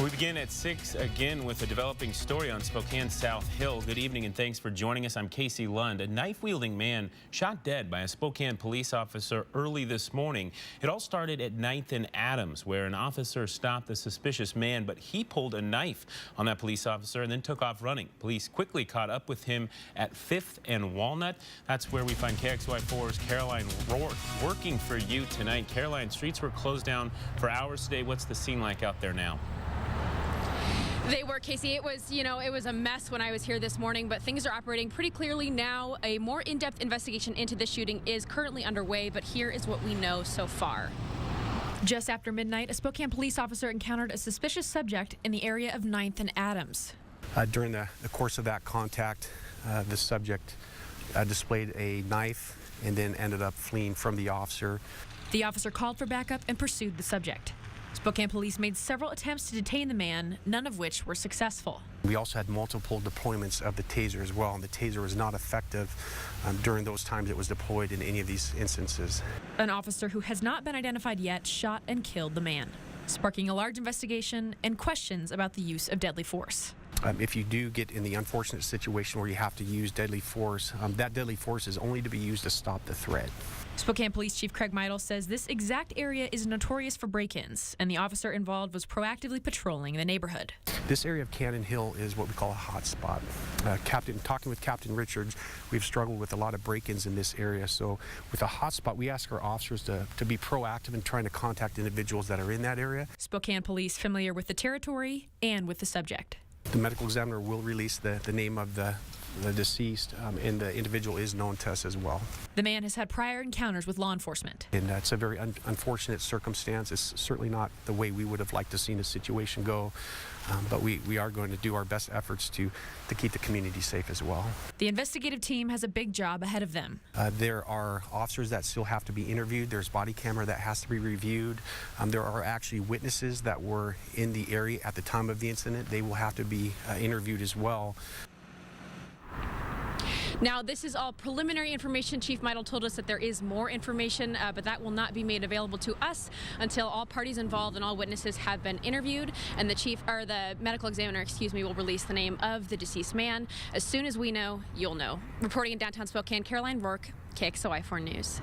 We begin at 6 again with a developing story on Spokane South Hill. Good evening and thanks for joining us. I'm Casey Lund. A knife-wielding man shot dead by a Spokane police officer early this morning. It all started at 9th and Adams, where an officer stopped the suspicious man, but he pulled a knife on that police officer and then took off running. Police quickly caught up with him at 5th and Walnut. That's where we find KXLY4's Caroline Rourke working for you tonight. Caroline, streets were closed down for hours today. What's the scene like out there now? They were, Casey. It was a mess when I was here this morning, but things are operating pretty clearly now. A more in-depth investigation into the shooting is currently underway, but here is what we know so far. Just after midnight, a Spokane police officer encountered a suspicious subject in the area of 9th and Adams. During the course of that contact, the subject displayed a knife and then ended up fleeing from the officer. The officer called for backup and pursued the subject. Spokane police made several attempts to detain the man, none of which were successful. We also had multiple deployments of the taser as well, and the taser was not effective during those times it was deployed in any of these instances. An officer who has not been identified yet shot and killed the man, sparking a large investigation and questions about the use of deadly force. If you do get in the unfortunate situation where you have to use deadly force, that deadly force is only to be used to stop the threat. Spokane Police Chief Craig Meidel says this exact area is notorious for break-ins, and the officer involved was proactively patrolling the neighborhood. This area of Cannon Hill is what we call a hot spot. Talking with Captain Richards, we've struggled with a lot of break-ins in this area. So with a hot spot, we ask our officers to be proactive in trying to contact individuals that are in that area. Spokane Police familiar with the territory and with the subject. The medical examiner will release the name of the deceased, and the individual is known to us as well. The man has had prior encounters with law enforcement. And it's a very unfortunate circumstance. It's certainly not the way we would have liked to see the situation go, but we are going to do our best efforts to keep the community safe as well. The investigative team has a big job ahead of them. There are officers that still have to be interviewed. There's body camera that has to be reviewed. There are actually witnesses that were in the area at the time of the incident. They will have to be interviewed as well. Now, this is all preliminary information. Chief Meidel told us that there is more information, but that will not be made available to us until all parties involved and all witnesses have been interviewed, and the medical examiner, will release the name of the deceased man. As soon as we know, you'll know. Reporting in downtown Spokane, Caroline Rourke, KXLY4 News.